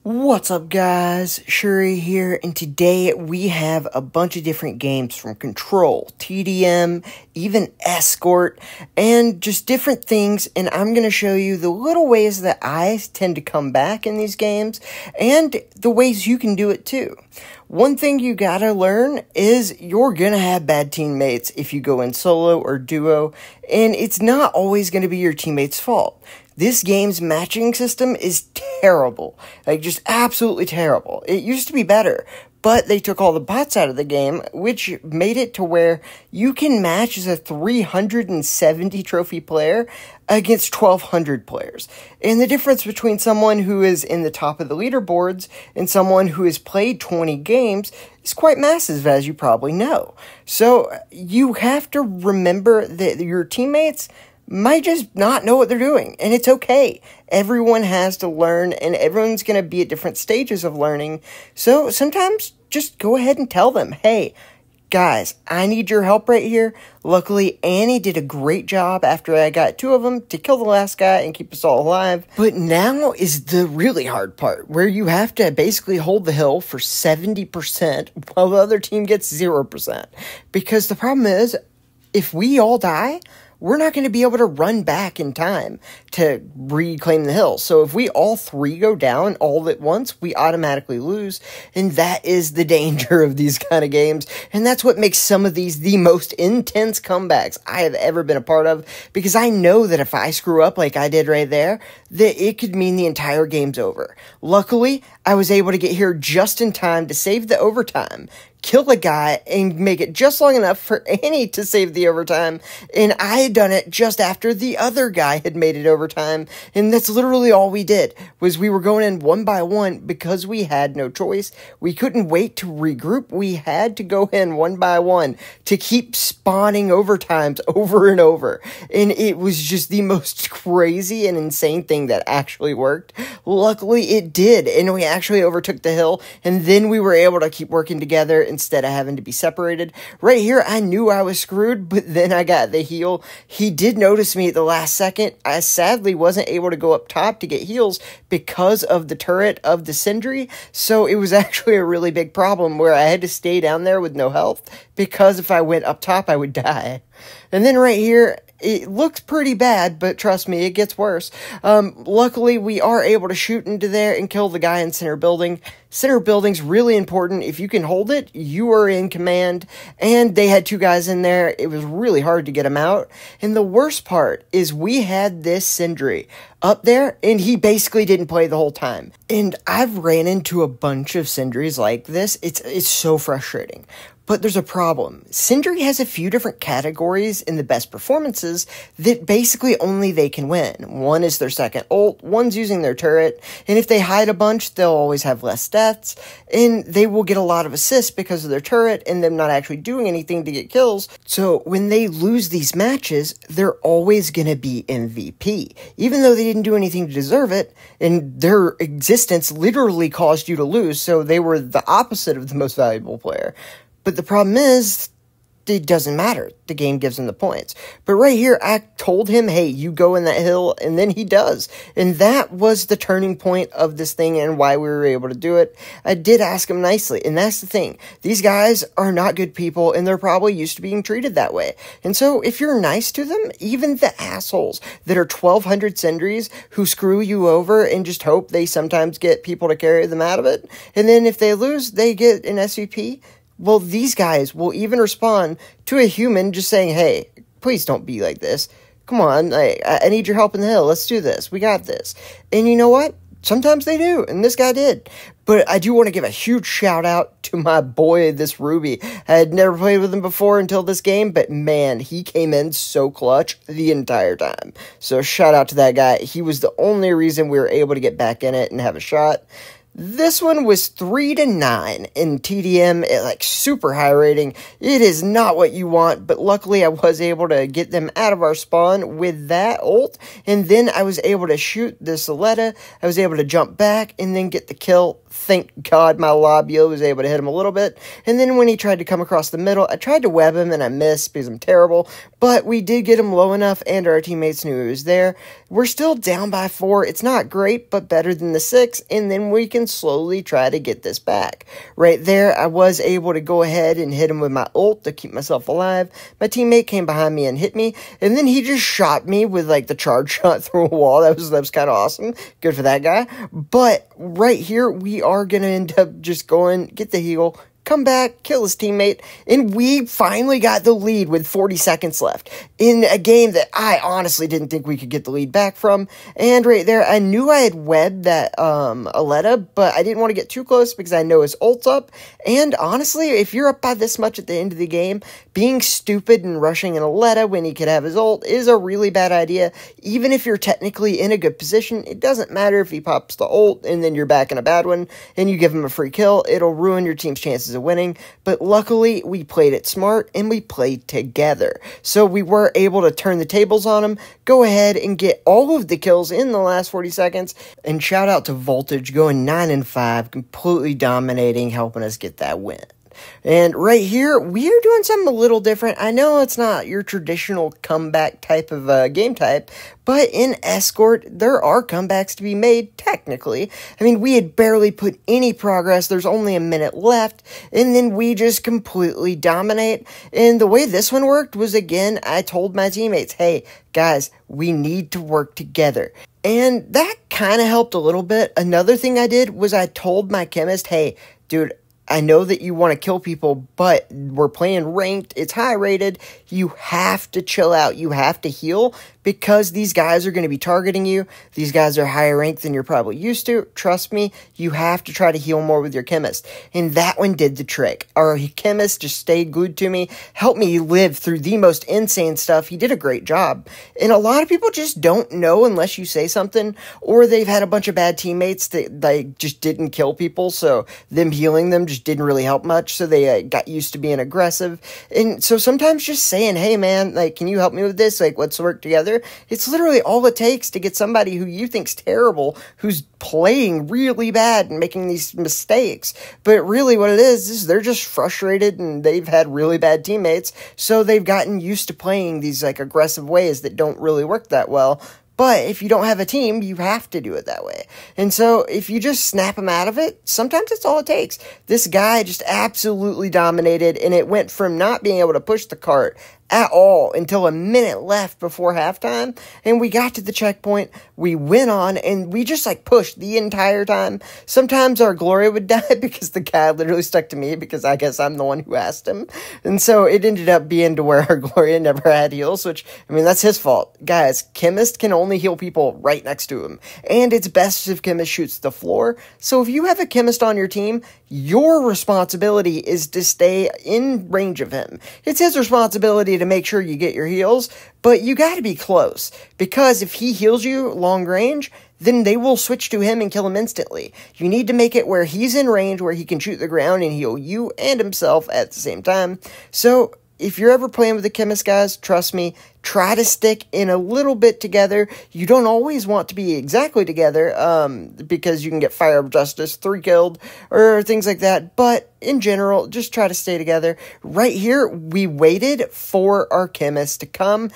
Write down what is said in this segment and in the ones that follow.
What's up, guys? Shuri here, and today we have a bunch of different games from Control, TDM, even Escort, and just different things, and I'm going to show you the little ways that I tend to come back in these games, and the ways you can do it too. One thing you gotta learn is you're gonna have bad teammates if you go in solo or duo, and it's not always gonna be your teammate's fault. This game's matching system is terrible. Like, just absolutely terrible. It used to be better, but they took all the bots out of the game, which made it to where you can match as a 370 trophy player against 1,200 players. And the difference between someone who is in the top of the leaderboards and someone who has played 20 games is quite massive, as you probably know. So you have to remember that your teammates might just not know what they're doing, and it's okay. Everyone has to learn, and everyone's going to be at different stages of learning, so sometimes just go ahead and tell them, hey, guys, I need your help right here. Luckily, Annie did a great job after I got two of them to kill the last guy and keep us all alive. But now is the really hard part, where you have to basically hold the hill for 70% while the other team gets 0%. Because the problem is, if we all die, we're not going to be able to run back in time to reclaim the hill. So if we all three go down all at once, we automatically lose. And that is the danger of these kind of games. And that's what makes some of these the most intense comebacks I have ever been a part of. Because I know that if I screw up like I did right there, that it could mean the entire game's over. Luckily, I was able to get here just in time to save the overtime, kill the guy, and make it just long enough for Annie to save the overtime, and I had done it just after the other guy had made it overtime, and that's literally all we did, was we were going in one by one because we had no choice. We couldn't wait to regroup. We had to go in one by one to keep spawning overtimes over and over, and it was just the most crazy and insane thing that actually worked. Luckily, it did, and we actually overtook the hill, and then we were able to keep working together instead of having to be separated. Right here, I knew I was screwed, but then I got the heal. He did notice me at the last second. I sadly wasn't able to go up top to get heals because of the turret of the Sindri, so it was actually a really big problem where I had to stay down there with no health, because if I went up top, I would die. And then right here, it looks pretty bad, but trust me, it gets worse. Luckily, we are able to shoot into there and kill the guy in center building. Center building's really important. If you can hold it, you are in command. And they had two guys in there. It was really hard to get them out. And the worst part is we had this Sindri up there, and he basically didn't play the whole time. And I've ran into a bunch of Sindris like this. It's so frustrating. But there's a problem. Sindri has a few different categories in the best performances that basically only they can win. One is their second ult, one's using their turret, and if they hide a bunch, they'll always have less deaths, and they will get a lot of assists because of their turret and them not actually doing anything to get kills. So when they lose these matches, they're always going to be MVP. Even though they didn't do anything to deserve it, and their existence literally caused you to lose, so they were the opposite of the most valuable player. But the problem is, it doesn't matter. The game gives him the points. But right here, I told him, hey, you go in that hill, and then he does. And that was the turning point of this thing and why we were able to do it. I did ask him nicely, and that's the thing. These guys are not good people, and they're probably used to being treated that way. And so if you're nice to them, even the assholes that are 1,200 Sindris who screw you over and just hope they sometimes get people to carry them out of it, and then if they lose, they get an SVP, well, these guys will even respond to a human just saying, hey, please don't be like this. Come on, I need your help in the hill. Let's do this. We got this. And you know what? Sometimes they do, and this guy did. But I do want to give a huge shout out to my boy, this Ruby. I had never played with him before until this game, but man, he came in so clutch the entire time. So shout out to that guy. He was the only reason we were able to get back in it and have a shot. This one was 3-9 in TDM at like super high rating. It is not what you want, but luckily I was able to get them out of our spawn with that ult, and then I was able to shoot the Soletta. I was able to jump back and then get the kill. Thank God my Labio was able to hit him a little bit, and then when he tried to come across the middle, I tried to web him and I missed because I'm terrible, but we did get him low enough and our teammates knew he was there. We're still down by 4. It's not great, but better than the 6, and then we can slowly try to get this back. Right there, I was able to go ahead and hit him with my ult to keep myself alive. My teammate came behind me and hit me, and then he just shot me with like the charge shot through a wall. That was kind of awesome. Good for that guy. But right here, we are going to end up just going, get the heal, come back, kill his teammate, and we finally got the lead with 40 seconds left in a game that I honestly didn't think we could get the lead back from. And right there, I knew I had webbed that Aletta, but I didn't want to get too close because I know his ult's up. And honestly, if you're up by this much at the end of the game, being stupid and rushing an Aletta when he could have his ult is a really bad idea. Even if you're technically in a good position, it doesn't matter if he pops the ult and then you're back in a bad one and you give him a free kill. It'll ruin your team's chances of winning. But luckily, we played it smart and we played together. So we were able to turn the tables on him, go ahead and get all of the kills in the last 40 seconds. And shout out to Voltage going 9-5, completely dominating, helping us get that win. And right here, we are doing something a little different. I know it's not your traditional comeback type of game type, but in Escort, there are comebacks to be made, technically. I mean, we had barely put any progress. There's only a minute left, and then we just completely dominate. And the way this one worked was, again, I told my teammates, hey, guys, we need to work together. And that kind of helped a little bit. Another thing I did was I told my chemist, hey, dude, I know that you want to kill people, but we're playing ranked. It's high rated. You have to chill out. You have to heal because these guys are going to be targeting you. These guys are higher ranked than you're probably used to. Trust me, you have to try to heal more with your chemist. And that one did the trick. Our chemist just stayed glued to me, helped me live through the most insane stuff. He did a great job. And a lot of people just don't know unless you say something, or they've had a bunch of bad teammates that like just didn't kill people, so them healing them just didn't really help much, so they got used to being aggressive. And so sometimes just saying, hey man, like, can you help me with this? Like, let's work together. It's literally all it takes to get somebody who you think's terrible, who's playing really bad and making these mistakes. But really what it is they're just frustrated and they've had really bad teammates, so they've gotten used to playing these like aggressive ways that don't really work that well. But if you don't have a team, you have to do it that way. And so if you just snap them out of it, sometimes that's all it takes. This guy just absolutely dominated, and it went from not being able to push the cart at all until a minute left before halftime, and we got to the checkpoint, we went on, and we just like pushed the entire time. Sometimes our Gloria would die because the guy literally stuck to me because I guess I'm the one who asked him, and so it ended up being to where our Gloria never had heals, which, I mean, that's his fault. Guys, Chemist can only heal people right next to him, and it's best if Chemist shoots the floor. So if you have a Chemist on your team, your responsibility is to stay in range of him. It's his responsibility to make sure you get your heals, but you got to be close, because if he heals you long range, then they will switch to him and kill him instantly. You need to make it where he's in range, where he can shoot the ground and heal you and himself at the same time. So if you're ever playing with the Chemist, guys, trust me, try to stick in a little bit together. You don't always want to be exactly together, because you can get Fire of Justice 3 killed or things like that. But in general, just try to stay together. Right here, we waited for our Chemist to come.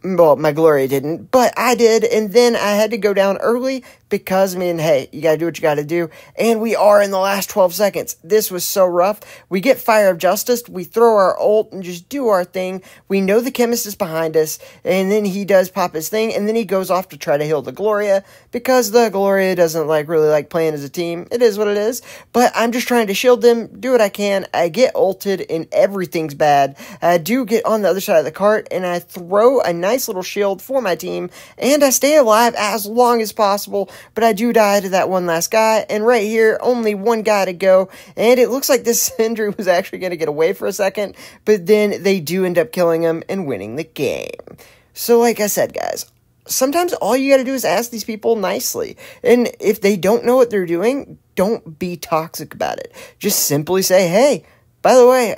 Well, my Gloria didn't, but I did, and then I had to go down early because, I mean, hey, you gotta do what you gotta do, and we are in the last 12 seconds. This was so rough. We get Fire of Justice, we throw our ult, and just do our thing. We know the Chemist is behind us, and then he does pop his thing, and then he goes off to try to heal the Gloria, because the Gloria doesn't really like playing as a team. It is what it is, but I'm just trying to shield them, do what I can. I get ulted, and everything's bad. I do get on the other side of the cart, and I throw a nice little shield for my team, and I stay alive as long as possible, but I do die to that one last guy, and right here, only one guy to go, and it looks like this Sindri was actually going to get away for a second, but then they do end up killing him and winning the game. So like I said, guys, sometimes all you got to do is ask these people nicely, and if they don't know what they're doing, don't be toxic about it. Just simply say, hey, by the way,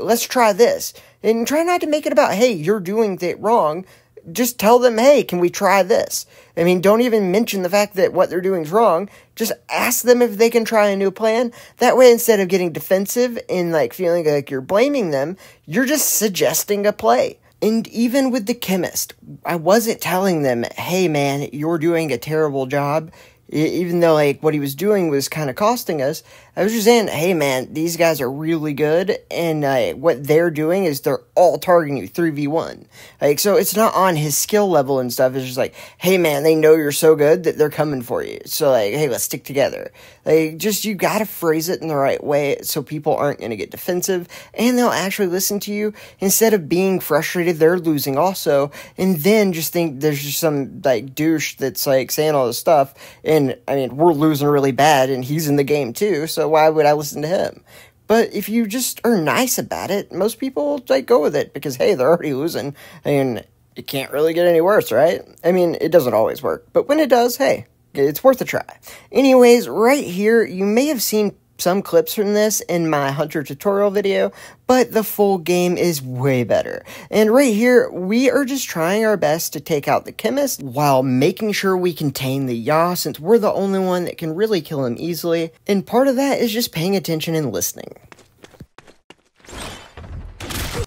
let's try this, and try not to make it about, hey, you're doing it wrong. Just tell them, hey, can we try this? I mean, don't even mention the fact that what they're doing is wrong. Just ask them if they can try a new plan. That way, instead of getting defensive and like feeling like you're blaming them, you're just suggesting a play. And even with the Chemist, I wasn't telling them, hey man, you're doing a terrible job. even though like what he was doing was kind of costing us. I was just saying, hey man, these guys are really good, and what they're doing is they're all targeting you 3v1. Like, so it's not on his skill level and stuff. It's just like, hey man, they know you're so good that they're coming for you. So like, hey, let's stick together. Like, just you gotta phrase it in the right way so people aren't gonna get defensive and they'll actually listen to you instead of being frustrated they're losing also, and then just think there's just some like douche that's like saying all this stuff, and I mean we're losing really bad and he's in the game too, so why would I listen to him? But if you just are nice about it, most people like go with it because hey, they're already losing. I mean, it can't really get any worse, right? I mean, it doesn't always work, but when it does, hey, it's worth a try. Anyways, right here, you may have seen some clips from this in my Hunter tutorial video, but the full game is way better. And right here, we are just trying our best to take out the chemist while making sure we contain the Yaw, since we're the only one that can really kill him easily. And part of that is just paying attention and listening.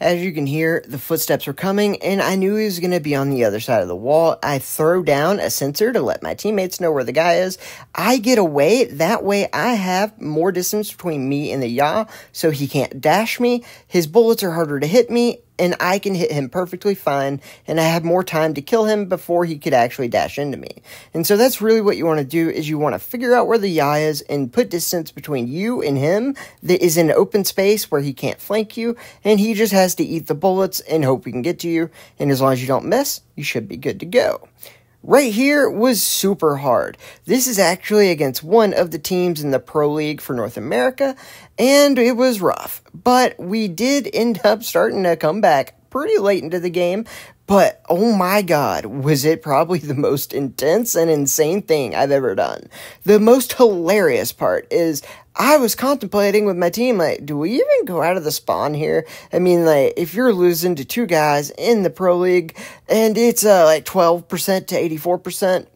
As you can hear, the footsteps are coming, and I knew he was going to be on the other side of the wall. I throw down a sensor to let my teammates know where the guy is. I get away. That way I have more distance between me and the Yaw, so he can't dash me. His bullets are harder to hit me, and I can hit him perfectly fine, and I have more time to kill him before he could actually dash into me. And so that's really what you want to do, is you want to figure out where the Yaw is and put distance between you and him that is in open space where he can't flank you, and he just has to eat the bullets and hope he can get to you, and as long as you don't miss, you should be good to go. Right here was super hard. This is actually against one of the teams in the Pro League for North America, and it was rough. But we did end up starting to come back pretty late into the game, but oh my god, was it probably the most intense and insane thing I've ever done. The most hilarious part is I was contemplating with my team, like, do we even go out of the spawn here? I mean, like, if you're losing to two guys in the Pro League, and it's, like, 12% to 84%,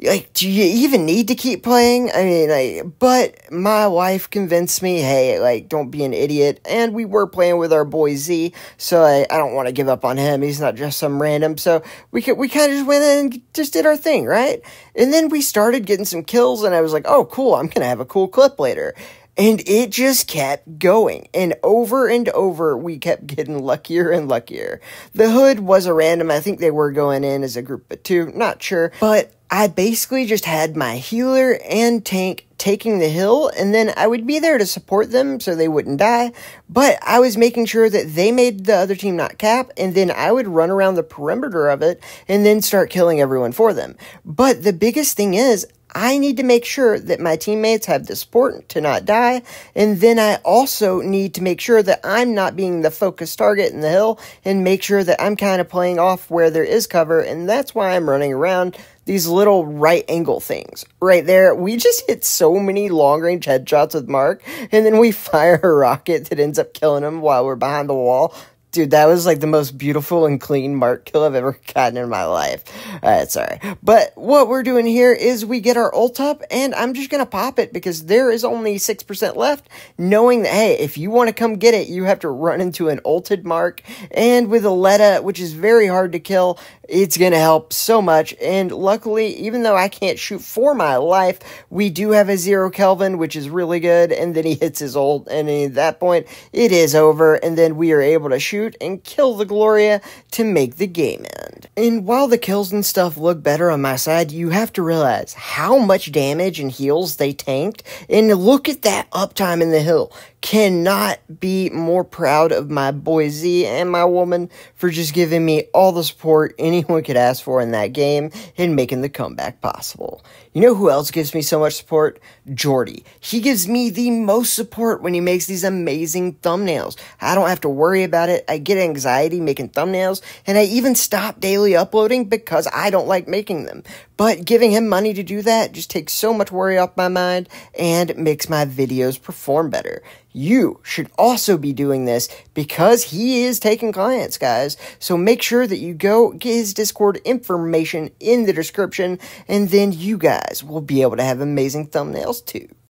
like, do you even need to keep playing? I mean, like, but my wife convinced me, hey, like, don't be an idiot, and we were playing with our boy Z, so I don't want to give up on him. He's not just some random, so we kind of just went in and just did our thing, right? And then we started getting some kills, and I was like, oh, cool, I'm gonna have a cool clip later. And it just kept going, and over, we kept getting luckier and luckier. The hood was a random. I think they were going in as a group of two, not sure, but I basically just had my healer and tank taking the hill, and then I would be there to support them so they wouldn't die, but I was making sure that they made the other team not cap, and then I would run around the perimeter of it and then start killing everyone for them. But the biggest thing is, I need to make sure that my teammates have the support to not die, and then I also need to make sure that I'm not being the focus target in the hill, and make sure that I'm kind of playing off where there is cover, and that's why I'm running around these little right angle things. Right there, we just hit so many long-range headshots with Mark, and then we fire a rocket that ends up killing him while we're behind the wall. Dude, that was like the most beautiful and clean Mark kill I've ever gotten in my life. Alright, sorry. But what we're doing here is we get our ult up, and I'm just gonna pop it because there is only 6% left, knowing that, hey, if you want to come get it, you have to run into an ulted Mark, and with a Letta, which is very hard to kill, it's gonna help so much. And luckily, even though I can't shoot for my life, we do have a 0 Kelvin, which is really good, and then he hits his ult, and at that point, it is over, and then we are able to shoot and kill the Gloria to make the game end. And while the kills and stuff look better on my side, you have to realize how much damage and heals they tanked, and look at that uptime in the hill. Cannot be more proud of my boy Z and my woman for just giving me all the support anyone could ask for in that game and making the comeback possible. You know who else gives me so much support? Jordy. He gives me the most support when he makes these amazing thumbnails. I don't have to worry about it. I get anxiety making thumbnails, and I even stop daily uploading because I don't like making them. But giving him money to do that just takes so much worry off my mind and makes my videos perform better. You should also be doing this because he is taking clients, guys. So make sure that you go get his Discord information in the description, and then you guys will be able to have amazing thumbnails too.